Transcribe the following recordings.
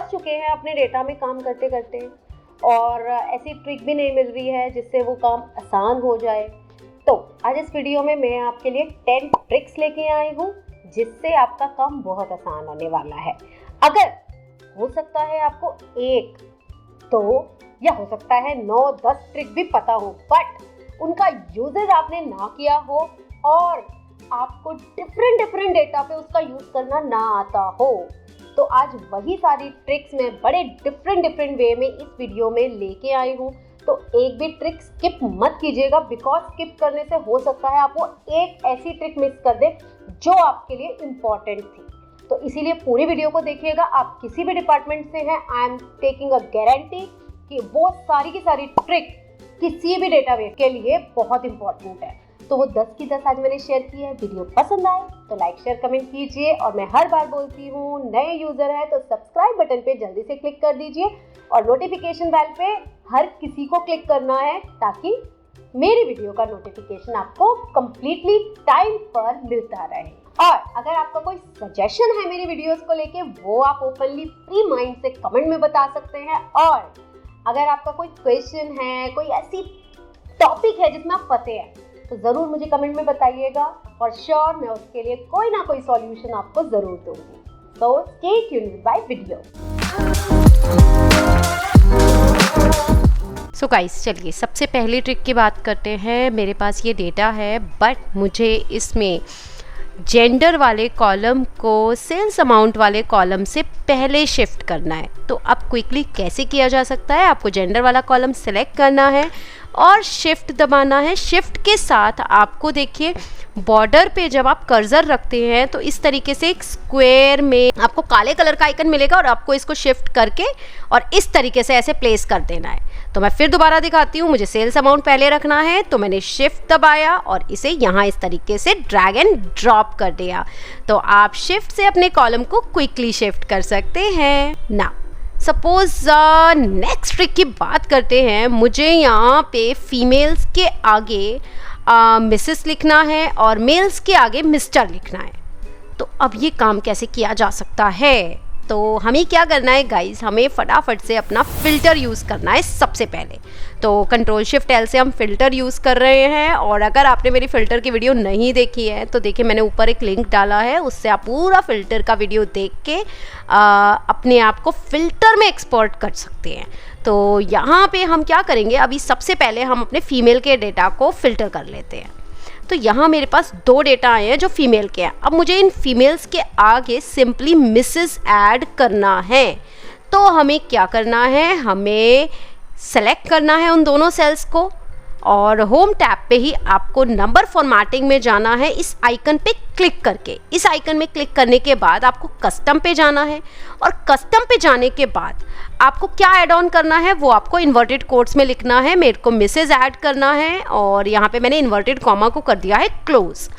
फंस चुके हैं अपने डेटा में काम करते करते और ऐसी ट्रिक भी नहीं मिल रही है जिससे वो काम आसान हो जाए। तो आज इस वीडियो में मैं आपके लिए 10 ट्रिक्स लेके आई हूँ जिससे आपका काम बहुत आसान होने वाला है। अगर हो सकता है आपको एक तो या हो सकता है 9-10 ट्रिक भी पता हो, बट उनका यूजेज आपने ना किया हो और आपको डिफरेंट डेटा पे उसका यूज करना ना आता हो, तो आज वही सारी ट्रिक्स मैं बड़े डिफरेंट वे में इस वीडियो में लेके आई हूँ। तो एक भी ट्रिक स्किप मत कीजिएगा, बिकॉज स्किप करने से हो सकता है आपको एक ऐसी ट्रिक मिस कर दे जो आपके लिए इम्पॉर्टेंट थी। तो इसीलिए पूरी वीडियो को देखिएगा। आप किसी भी डिपार्टमेंट से हैं, I am taking a guarantee कि वो सारी की सारी ट्रिक किसी भी डेटाबेस के लिए बहुत इंपॉर्टेंट है। तो वो 10 की 10 आज मैंने शेयर की है। वीडियो पसंद आए तो लाइक शेयर कमेंट कीजिए, और मैं हर बार बोलती हूँ नए यूजर है तो सब्सक्राइब बटन पे जल्दी से क्लिक कर दीजिए और नोटिफिकेशन बेल पे हर किसी को क्लिक करना है ताकि मेरी वीडियो का नोटिफिकेशन आपको कंप्लीटली टाइम पर मिलता रहे। और अगर आपका कोई सजेशन है मेरी वीडियोस को लेके, वो आप ओपनली फ्री माइंड से कमेंट में बता सकते हैं। और अगर आपका कोई क्वेश्चन है, कोई ऐसी टॉपिक है जिसमें आप फंसे हैं, तो ज़रूर मुझे कमेंट में बताइएगा और श्योर मैं उसके लिए कोई ना कोई सॉल्यूशन आपको ज़रूर दूंगी। So stay tuned with my video. So guys, चलिए सबसे पहली ट्रिक की बात करते हैं। मेरे पास ये डेटा है बट मुझे इसमें जेंडर वाले कॉलम को सेल्स अमाउंट वाले कॉलम से पहले शिफ्ट करना है। तो अब क्विकली कैसे किया जा सकता है? आपको जेंडर वाला कॉलम सेलेक्ट करना है और शिफ्ट दबाना है। शिफ्ट के साथ आपको देखिए बॉर्डर पे जब आप कर्सर रखते हैं तो इस तरीके से एक स्क्वायर में आपको काले कलर का आइकन मिलेगा और आपको इसको शिफ्ट करके और इस तरीके से ऐसे प्लेस कर देना है। तो मैं फिर दोबारा दिखाती हूँ। मुझे सेल्स अमाउंट पहले रखना है तो मैंने शिफ्ट दबाया और इसे यहाँ इस तरीके से ड्रैग एंड ड्रॉप कर दिया। तो आप शिफ्ट से अपने कॉलम को क्विकली शिफ्ट कर सकते हैं। ना सपोज नेक्स्ट ट्रिक की बात करते हैं। मुझे यहाँ पे फीमेल्स के आगे मिसेस लिखना है और मेल्स के आगे मिस्टर लिखना है। तो अब ये काम कैसे किया जा सकता है? तो हमें क्या करना है गाइस, हमें फटाफट से अपना फ़िल्टर यूज़ करना है सबसे पहले। तो Ctrl+Shift+L से हम फ़िल्टर यूज़ कर रहे हैं। और अगर आपने मेरी फ़िल्टर की वीडियो नहीं देखी है तो देखिए मैंने ऊपर एक लिंक डाला है, उससे आप पूरा फ़िल्टर का वीडियो देख के अपने आप को फ़िल्टर में एक्सपोर्ट कर सकते हैं। तो यहाँ पे हम क्या करेंगे, अभी सबसे पहले हम अपने फ़ीमेल के डेटा को फ़िल्टर कर लेते हैं। तो यहाँ मेरे पास 2 डेटा आए हैं जो फीमेल के हैं। अब मुझे इन फीमेल्स के आगे सिंपली मिसेस ऐड करना है। तो हमें क्या करना है, हमें सेलेक्ट करना है उन दोनों सेल्स को और होम टैब पे ही आपको नंबर फॉर्मेटिंग में जाना है इस आइकन पे क्लिक करके। इस आइकन में क्लिक करने के बाद आपको कस्टम पे जाना है और कस्टम पे जाने के बाद आपको क्या ऐड ऑन करना है वो आपको इन्वर्टेड कोट्स में लिखना है। मेरे को मिसेस ऐड करना है और यहाँ पे मैंने इन्वर्टेड कॉमा को कर दिया है क्लोज।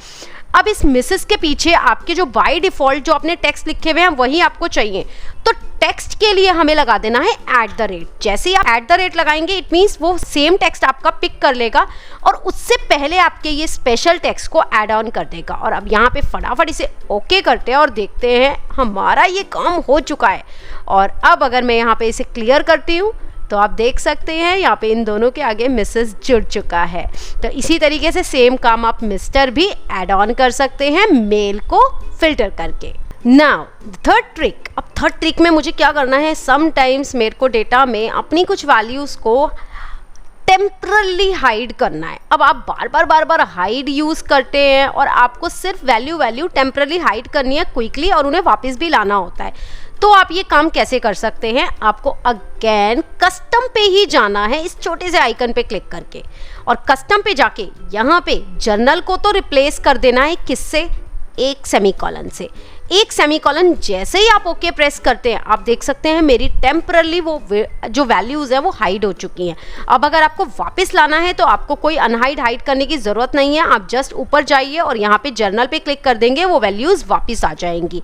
अब इस मिसेस के पीछे आपके जो बाय डिफ़ॉल्ट जो आपने टेक्स्ट लिखे हुए हैं वही आपको चाहिए। तो टेक्स्ट के लिए हमें लगा देना है @ जैसे ही आप @ लगाएंगे इट मीन्स वो सेम टेक्स्ट आपका पिक कर लेगा और उससे पहले आपके ये स्पेशल टेक्स्ट को ऐड ऑन कर देगा। और अब यहाँ पे फटाफट इसे ओके करते हैं और देखते हैं हमारा ये काम हो चुका है। और अब अगर मैं यहाँ पे इसे क्लियर करती हूँ तो आप देख सकते हैं यहाँ पे इन दोनों के आगे मिसेस जुड़ चुका है। तो इसी तरीके से सेम काम आप मिस्टर भी ऐड ऑन कर सकते हैं मेल को फिल्टर करके। Now third trick. अब थर्ड ट्रिक में मुझे क्या करना है, समटाइम्स मेरे को डेटा में अपनी कुछ वैल्यूज़ को टेम्परली हाइड करना है। अब आप बार बार हाइड यूज़ करते हैं और आपको सिर्फ वैल्यू टेम्परली हाइड करनी है क्विकली और उन्हें वापस भी लाना होता है। तो आप ये काम कैसे कर सकते हैं, आपको अगेन कस्टम पे ही जाना है इस छोटे से आइकन पे क्लिक करके और कस्टम पे जाके यहाँ पे जर्नल को तो रिप्लेस कर देना है किससे, एक सेमीकोलन से। एक सेमीकोलन जैसे ही आप ओके प्रेस करते हैं आप देख सकते हैं मेरी टेम्परली वो जो वैल्यूज़ हैं वो हाइड हो चुकी हैं। अब अगर आपको वापस लाना है तो आपको कोई हाइड करने की ज़रूरत नहीं है। आप जस्ट ऊपर जाइए और यहाँ पे जर्नल पे क्लिक कर देंगे, वो वैल्यूज़ वापस आ जाएंगी।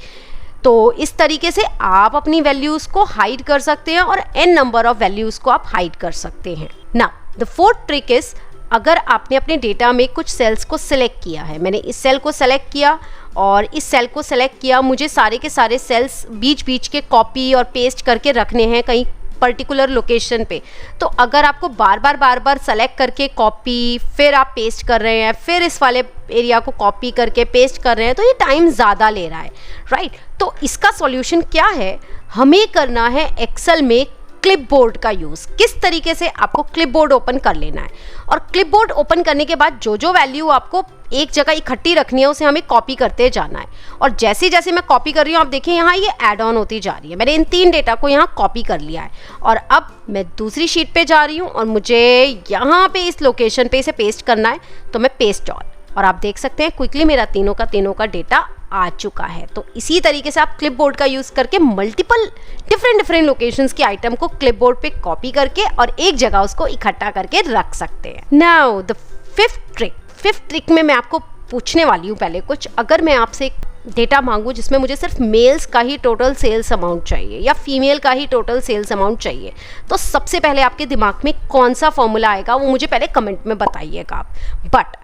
तो इस तरीके से आप अपनी वैल्यूज़ को हाइड कर सकते हैं और n नंबर ऑफ वैल्यूज़ को आप हाइड कर सकते हैं। Now the fourth trick is अगर आपने अपने डेटा में कुछ सेल्स को सिलेक्ट किया है, मैंने इस सेल को सिलेक्ट किया और इस सेल को सिलेक्ट किया, मुझे सारे के सारे सेल्स बीच बीच के कॉपी और पेस्ट करके रखने हैं कहीं पर्टिकुलर लोकेशन पे, तो अगर आपको बार बार सेलेक्ट करके कॉपी फिर आप पेस्ट कर रहे हैं, फिर इस वाले एरिया को कॉपी करके पेस्ट कर रहे हैं, तो ये टाइम ज़्यादा ले रहा है, राइट। तो इसका सॉल्यूशन क्या है, हमें करना है एक्सेल में क्लिपबोर्ड का यूज़। किस तरीके से आपको क्लिपबोर्ड ओपन कर लेना है और क्लिपबोर्ड ओपन करने के बाद जो वैल्यू आपको एक जगह इकट्ठी रखनी है उसे हमें कॉपी करते जाना है। और जैसे जैसे मैं कॉपी कर रही हूँ, आप देखिए यहाँ ये ऐड ऑन होती जा रही है। मैंने इन 3 डेटा को यहाँ कॉपी कर लिया है और अब मैं दूसरी शीट पे जा रही हूँ और मुझे यहाँ पे इस लोकेशन पे इसे पेस्ट करना है, तो मैं पेस्ट ऑल, और आप देख सकते हैं क्विकली मेरा तीनों का डेटा आ चुका है। तो इसी तरीके से आप क्लिपबोर्ड का यूज़ करके मल्टीपल डिफरेंट लोकेशंस के आइटम को क्लिपबोर्ड पे कॉपी करके और एक जगह उसको इकट्ठा करके रख सकते हैं। नाउ द फिफ्थ ट्रिक में मैं आपको पूछने वाली हूँ पहले कुछ, अगर मैं आपसे डेटा मांगूँ जिसमें मुझे सिर्फ मेल्स का ही टोटल सेल्स अमाउंट चाहिए या फीमेल का ही टोटल सेल्स अमाउंट चाहिए, तो सबसे पहले आपके दिमाग में कौन सा फॉर्मूला आएगा वो मुझे पहले कमेंट में बताइएगा आप। बट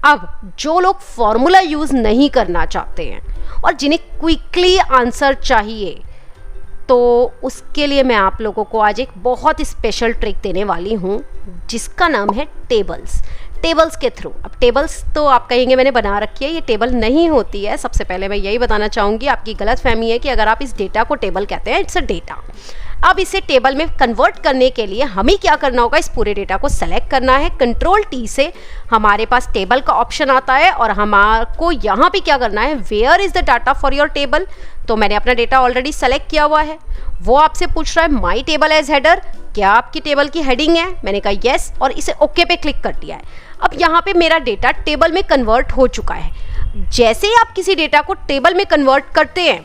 अब जो लोग फॉर्मूला यूज़ नहीं करना चाहते हैं और जिन्हें क्विकली आंसर चाहिए, तो उसके लिए मैं आप लोगों को आज एक बहुत स्पेशल ट्रिक देने वाली हूँ जिसका नाम है टेबल्स के थ्रू। अब टेबल्स तो आप कहेंगे मैंने बना रखी है, ये टेबल नहीं होती है। सबसे पहले मैं यही बताना चाहूँगी, आपकी गलतफहमी है कि अगर आप इस डेटा को टेबल कहते हैं, इट्स अ डेटा। अब इसे टेबल में कन्वर्ट करने के लिए हमें क्या करना होगा, इस पूरे डेटा को सेलेक्ट करना है। Ctrl+T से हमारे पास टेबल का ऑप्शन आता है और हमारे यहाँ पे क्या करना है, where is the data for your table. तो मैंने अपना डेटा ऑलरेडी सेलेक्ट किया हुआ है। वो आपसे पूछ रहा है माई टेबल एज हेडर, क्या आपकी टेबल की हेडिंग है? मैंने कहा येस और इसे ओके पे क्लिक कर दिया है। अब यहाँ पे मेरा डेटा टेबल में कन्वर्ट हो चुका है। जैसे ही आप किसी डेटा को टेबल में कन्वर्ट करते हैं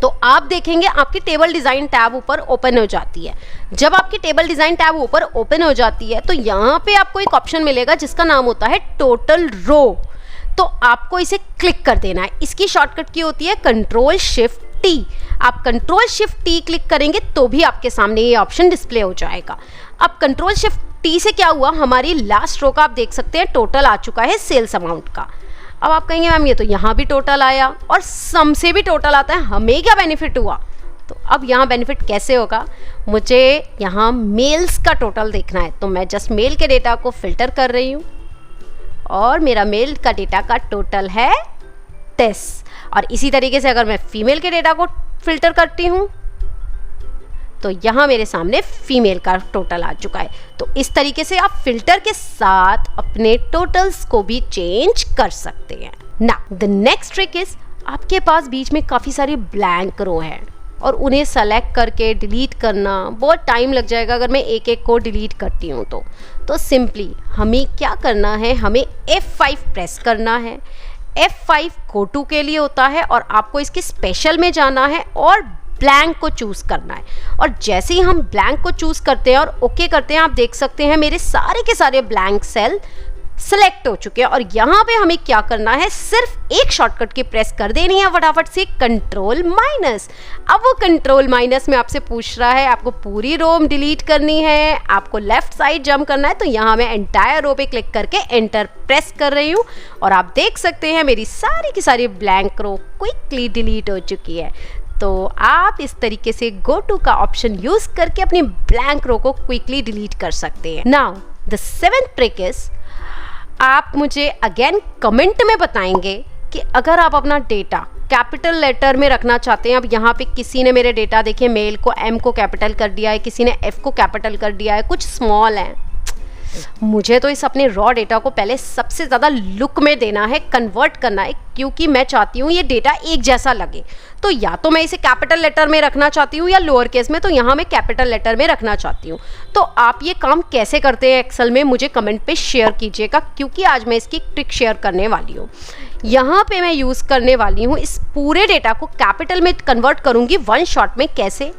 तो आप देखेंगे आपकी टेबल डिज़ाइन टैब ऊपर ओपन हो जाती है। जब आपकी टेबल डिज़ाइन टैब ऊपर ओपन हो जाती है तो यहाँ पे आपको एक ऑप्शन मिलेगा जिसका नाम होता है टोटल रो। तो आपको इसे क्लिक कर देना है। इसकी शॉर्टकट की होती है Ctrl+Shift+T। आप Ctrl+Shift+T क्लिक करेंगे तो भी आपके सामने ये ऑप्शन डिस्प्ले हो जाएगा। अब Ctrl+Shift+T से क्या हुआ, हमारी लास्ट रो का आप देख सकते हैं टोटल आ चुका है सेल्स अमाउंट का। अब आप कहेंगे मैम ये तो यहाँ भी टोटल आया और सम से भी टोटल आता है, हमें क्या बेनिफिट हुआ? तो अब यहाँ बेनिफिट कैसे होगा, मुझे यहाँ मेल्स का टोटल देखना है। तो मैं जस्ट मेल के डेटा को फिल्टर कर रही हूँ और मेरा मेल का डेटा का टोटल है 10। और इसी तरीके से अगर मैं फीमेल के डेटा को फिल्टर करती हूँ तो यहाँ मेरे सामने फीमेल का टोटल आ चुका है। तो इस तरीके से आप फिल्टर के साथ अपने टोटल्स को भी चेंज कर सकते हैं। Now the next trick is, आपके पास बीच में काफ़ी सारी ब्लैंक रो हैं और उन्हें सेलेक्ट करके डिलीट करना बहुत टाइम लग जाएगा अगर मैं एक एक को डिलीट करती हूँ तो सिंपली हमें क्या करना है, हमें F5 प्रेस करना है। F5 गो टू के लिए होता है और आपको इसके स्पेशल में जाना है और ब्लैंक को चूज़ करना है। और जैसे ही हम ब्लैंक को चूज़ करते हैं और ओके करते हैं, आप देख सकते हैं मेरे सारे के सारे ब्लैंक सेल सेलेक्ट हो चुके हैं। और यहाँ पे हमें क्या करना है, सिर्फ एक शॉर्टकट की प्रेस कर देनी है फटाफट से, Ctrl-। अब वो Ctrl- में आपसे पूछ रहा है आपको पूरी रो डिलीट करनी है, आपको लेफ्ट साइड जंप करना है। तो यहाँ मैं एंटायर रो पे क्लिक करके एंटर प्रेस कर रही हूँ और आप देख सकते हैं मेरी सारी की सारी ब्लैंक रो क्विकली डिलीट हो चुकी है। तो आप इस तरीके से गो टू का ऑप्शन यूज करके अपनी ब्लैंक रो को क्विकली डिलीट कर सकते हैं। Now the 7th trick is, आप मुझे अगेन कमेंट में बताएंगे कि अगर आप अपना डेटा कैपिटल लेटर में रखना चाहते हैं। अब यहाँ पे किसी ने मेरे डेटा देखिए, मेल को M को कैपिटल कर दिया है, किसी ने F को कैपिटल कर दिया है, कुछ स्मॉल हैं। मुझे तो इस अपने रॉ डेटा को पहले सबसे ज़्यादा लुक में देना है, कन्वर्ट करना है, क्योंकि मैं चाहती हूँ ये डेटा एक जैसा लगे। तो या तो मैं इसे कैपिटल लेटर में रखना चाहती हूँ या लोअर केस में, तो यहाँ मैं कैपिटल लेटर में रखना चाहती हूँ। तो आप ये काम कैसे करते हैं एक्सेल में मुझे कमेंट पे शेयर कीजिएगा, क्योंकि आज मैं इसकी ट्रिक शेयर करने वाली हूँ। यहाँ पे मैं यूज़ करने वाली हूँ, इस पूरे डेटा को कैपिटल में कन्वर्ट करूँगी वन शॉट में। कैसे,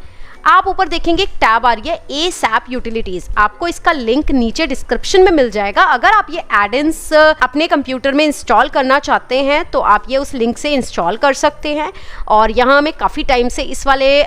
आप ऊपर देखेंगे एक टैब आ रही है ASAP यूटिलिटीज़, आपको इसका लिंक नीचे डिस्क्रिप्शन में मिल जाएगा। अगर आप ये एड-इन्स अपने कंप्यूटर में इंस्टॉल करना चाहते हैं तो आप ये उस लिंक से इंस्टॉल कर सकते हैं। और यहाँ मैं काफ़ी टाइम से इस वाले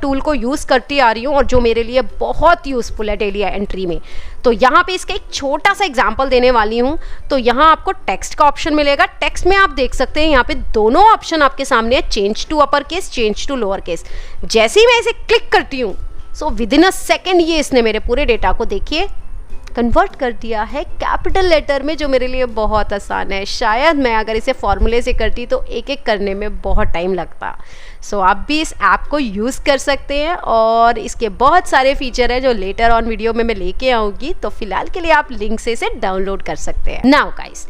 टूल को यूज़ करती आ रही हूँ और जो मेरे लिए बहुत यूज़फुल है डेली एंट्री में। तो यहाँ पे इसका एक छोटा सा एग्जांपल देने वाली हूँ। तो यहाँ आपको टेक्स्ट का ऑप्शन मिलेगा। टेक्स्ट में आप देख सकते हैं यहाँ पे दोनों ऑप्शन आपके सामने है, change to upper case, change to lower case. जैसे ही मैं इसे क्लिक करती हूँ so with in a second ये इसने मेरे पूरे डेटा को देखिए कन्वर्ट कर दिया है कैपिटल लेटर में, जो मेरे लिए बहुत आसान है। शायद मैं अगर इसे फॉर्मूले से करती तो एक एक करने में बहुत टाइम लगता। सो आप भी इस ऐप को यूज़ कर सकते हैं और इसके बहुत सारे फीचर हैं जो लेटर ऑन वीडियो में मैं लेके आऊँगी। तो फिलहाल के लिए आप लिंक से इसे डाउनलोड कर सकते हैं। नाउ गाइस,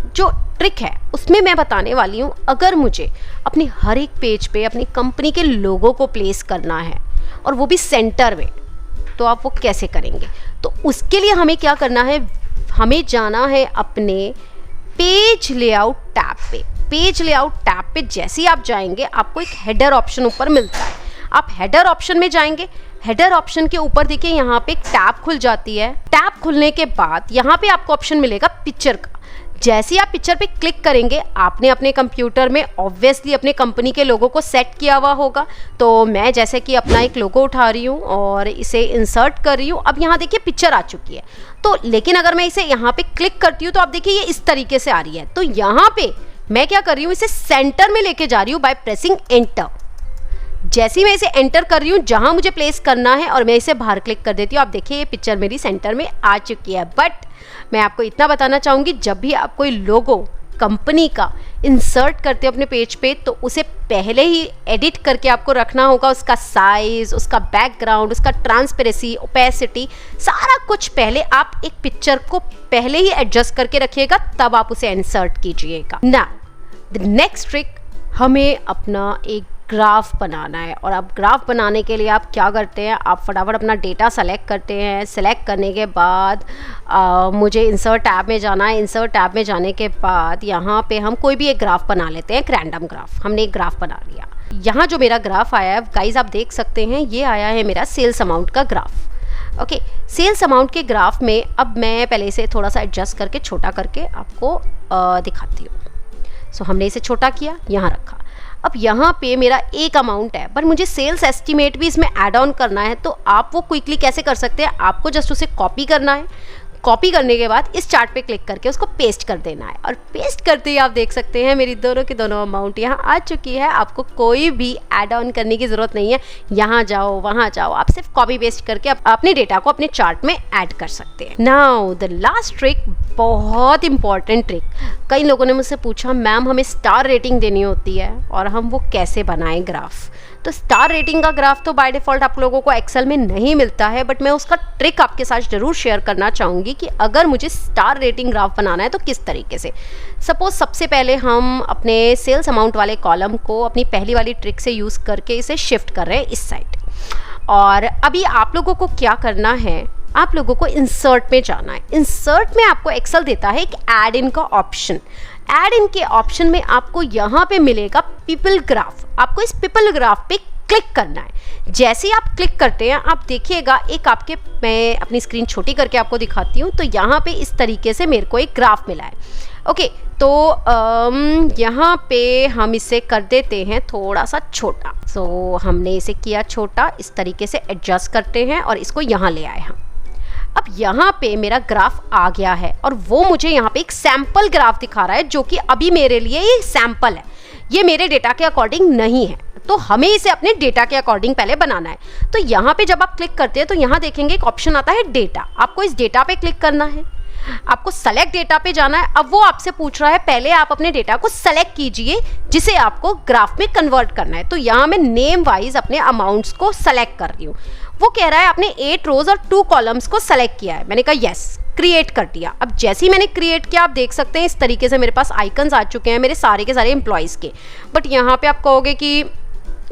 जो ट्रिक है उसमें मैं बताने वाली हूँ, अगर मुझे अपनी हर एक पेज पे अपनी कंपनी के लोगों को प्लेस करना है और वो भी सेंटर में, तो आप वो कैसे करेंगे। तो उसके लिए हमें क्या करना है, हमें जाना है अपने पेज लेआउट टैब पे। पेज लेआउट टैब पे जैसे ही आप जाएंगे आपको एक हेडर ऑप्शन ऊपर मिलता है। आप हेडर ऑप्शन में जाएंगे, हेडर ऑप्शन के ऊपर देखिए यहाँ पे एक टैब खुल जाती है। टैब खुलने के बाद यहाँ पे आपको ऑप्शन मिलेगा पिक्चर का। जैसे ही आप पिक्चर पे क्लिक करेंगे, आपने अपने कंप्यूटर में ऑब्वियसली अपने कंपनी के लोगों को सेट किया हुआ होगा। तो मैं जैसे कि अपना एक लोगो उठा रही हूँ और इसे इंसर्ट कर रही हूँ। अब यहाँ देखिए पिक्चर आ चुकी है। तो लेकिन अगर मैं इसे यहाँ पे क्लिक करती हूँ तो आप देखिए ये इस तरीके से आ रही है। तो यहाँ पे मैं क्या कर रही हूँ, इसे सेंटर में लेके जा रही हूँ बाय प्रेसिंग एंटर। जैसे ही मैं इसे एंटर कर रही हूँ जहाँ मुझे प्लेस करना है और मैं इसे बाहर क्लिक कर देती हूँ, आप देखिए ये पिक्चर मेरी सेंटर में आ चुकी है। बट मैं आपको इतना बताना चाहूँगी, जब भी आप कोई लोगो कंपनी का इंसर्ट करते हो अपने पेज पे तो उसे पहले ही एडिट करके आपको रखना होगा। उसका साइज़, उसका बैकग्राउंड, उसका ट्रांसपेरेंसी, ओपेसिटी, सारा कुछ पहले आप एक पिक्चर को पहले ही एडजस्ट करके रखिएगा, तब आप उसे इंसर्ट कीजिएगा ना। द नेक्स्ट ट्रिक, हमें अपना एक ग्राफ बनाना है। और अब ग्राफ बनाने के लिए आप क्या करते हैं, आप फटाफट अपना डेटा सेलेक्ट करते हैं। सेलेक्ट करने के बाद मुझे इंसर्ट टैब में जाना है। इंसर्ट टैब में जाने के बाद यहाँ पे हम कोई भी एक ग्राफ बना लेते हैं, एक रैंडम ग्राफ। हमने एक ग्राफ बना लिया। यहाँ जो मेरा ग्राफ आया है गाइज आप देख सकते हैं, ये आया है मेरा सेल्स अमाउंट का ग्राफ। ओके, सेल्स अमाउंट के ग्राफ में अब मैं पहले इसे थोड़ा सा एडजस्ट करके छोटा करके आपको दिखाती हूँ। सो हमने इसे छोटा किया, यहाँ रखा। अब यहाँ पे मेरा एक अमाउंट है, पर मुझे सेल्स एस्टीमेट भी इसमें ऐड ऑन करना है। तो आप वो क्विकली कैसे कर सकते हैं, आपको जस्ट उसे कॉपी करना है। कॉपी करने के बाद इस चार्ट पे क्लिक करके उसको पेस्ट कर देना है। और पेस्ट करते ही आप देख सकते हैं मेरी दोनों की दोनों अमाउंट यहाँ आ चुकी है। आपको कोई भी ऐड ऑन करने की ज़रूरत नहीं है, यहाँ जाओ वहाँ जाओ, आप सिर्फ कॉपी पेस्ट करके अपने डेटा को अपने चार्ट में ऐड कर सकते हैं। नाउ द लास्ट ट्रिक, बहुत इंपॉर्टेंट ट्रिक। कई लोगों ने मुझसे पूछा मैम हमें स्टार रेटिंग देनी होती है और हम वो कैसे बनाएं ग्राफ। तो स्टार रेटिंग का ग्राफ तो बाय डिफ़ॉल्ट आप लोगों को एक्सेल में नहीं मिलता है, बट मैं उसका ट्रिक आपके साथ ज़रूर शेयर करना चाहूँगी कि अगर मुझे स्टार रेटिंग ग्राफ बनाना है तो किस तरीके से। सपोज सबसे पहले हम अपने सेल्स अमाउंट वाले कॉलम को अपनी पहली वाली ट्रिक से यूज़ करके इसे शिफ्ट कर रहे हैं इस साइड। और अभी आप लोगों को क्या करना है, आप लोगों को इंसर्ट में जाना है। इंसर्ट में आपको एक्सेल देता है एक ऐड इन का ऑप्शन। ऐड इन के ऑप्शन में आपको यहाँ पे मिलेगा पीपल ग्राफ। आपको इस पीपल ग्राफ पे क्लिक करना है। जैसे ही आप क्लिक करते हैं आप देखिएगा एक आपके, मैं अपनी स्क्रीन छोटी करके आपको दिखाती हूँ। तो यहाँ पे इस तरीके से मेरे को एक ग्राफ मिला है। ओके, तो यहाँ पे हम इसे कर देते हैं थोड़ा सा छोटा। सो हमने इसे किया छोटा, इस तरीके से एडजस्ट करते हैं और इसको यहाँ ले आए हम। अब यहाँ पे मेरा ग्राफ आ गया है और वो मुझे यहाँ पे एक सैम्पल ग्राफ दिखा रहा है, जो कि अभी मेरे लिए ये सैम्पल है, ये मेरे डेटा के अकॉर्डिंग नहीं है। तो हमें इसे अपने डेटा के अकॉर्डिंग पहले बनाना है। तो यहाँ पे जब आप क्लिक करते हैं तो यहाँ देखेंगे एक ऑप्शन आता है डेटा। आपको इस डेटा पे क्लिक करना है, आपको सेलेक्ट डेटा पे जाना है। अब वो आपसे पूछ रहा है पहले आप अपने डेटा को सेलेक्ट कीजिए जिसे आपको ग्राफ में कन्वर्ट करना है। तो यहाँ मैं नेम वाइज अपने अमाउंट्स को सेलेक्ट कर रही हूँ। वो कह रहा है आपने 8 रोज और 2 कॉलम्स को सेलेक्ट किया है। मैंने कहा यस, क्रिएट कर दिया। अब जैसे ही मैंने क्रिएट किया आप देख सकते हैं इस तरीके से मेरे पास आइकन्स आ चुके हैं मेरे सारे के सारे एम्प्लॉयज़ के। बट यहाँ पे आप कहोगे कि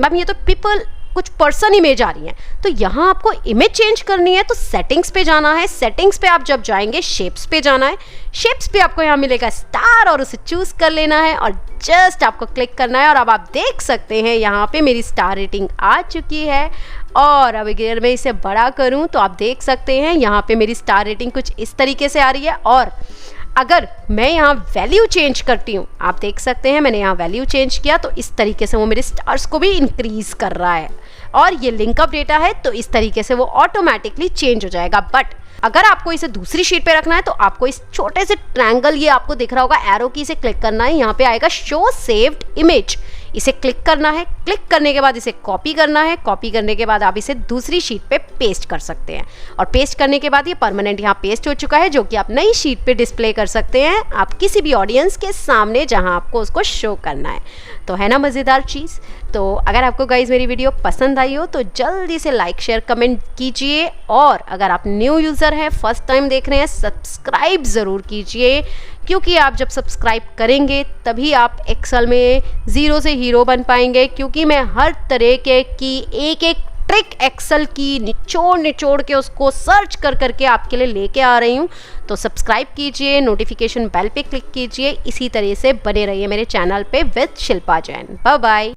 मैम ये तो पीपल कुछ पर्सन इमेज आ रही है। तो यहाँ आपको इमेज चेंज करनी है तो सेटिंग्स पे जाना है। सेटिंग्स पे आप जब जाएंगे शेप्स पे जाना है। शेप्स पे आपको यहाँ मिलेगा स्टार और उसे चूज कर लेना है और जस्ट आपको क्लिक करना है। और अब आप देख सकते हैं यहाँ पे मेरी स्टार रेटिंग आ चुकी है। और अब अगर मैं इसे बड़ा करूँ तो आप देख सकते हैं यहाँ पे मेरी स्टार रेटिंग कुछ इस तरीके से आ रही है। और अगर मैं यहाँ वैल्यू चेंज करती हूँ, आप देख सकते हैं मैंने यहाँ वैल्यू चेंज किया तो इस तरीके से वो मेरे स्टार्स को भी इंक्रीज कर रहा है। और ये लिंकअप डेटा है तो इस तरीके से वो ऑटोमेटिकली चेंज हो जाएगा। बट अगर आपको इसे दूसरी शीट पे रखना है तो आपको इस छोटे से ट्रायंगल, ये आपको दिख रहा होगा एरो की, इसे क्लिक करना है। यहाँ पे आएगा शो सेव्ड इमेज, इसे क्लिक करना है। क्लिक करने के बाद इसे कॉपी करना है। कॉपी करने के बाद आप इसे दूसरी शीट पे पेस्ट कर सकते हैं और पेस्ट करने के बाद ये परमानेंट यहाँ पेस्ट हो चुका है, जो कि आप नई शीट पे डिस्प्ले कर सकते हैं आप किसी भी ऑडियंस के सामने जहाँ आपको उसको शो करना है। तो है ना मज़ेदार चीज़। तो अगर आपको गाइज मेरी वीडियो पसंद आई हो तो जल्दी से लाइक शेयर कमेंट कीजिए, और अगर आप न्यू यूज़र हैं, फर्स्ट टाइम देख रहे हैं, सब्सक्राइब ज़रूर कीजिए, क्योंकि आप जब सब्सक्राइब करेंगे तभी आप एक्सेल में ज़ीरो से हीरो बन पाएंगे। क्योंकि मैं हर तरह की एक एक ट्रिक एक्सेल की निचोड़ के उसको सर्च कर करके आपके लिए लेके आ रही हूँ। तो सब्सक्राइब कीजिए, नोटिफिकेशन बेल पे क्लिक कीजिए, इसी तरह से बने रहिए मेरे चैनल पे with Shilpa Jain. Bye bye.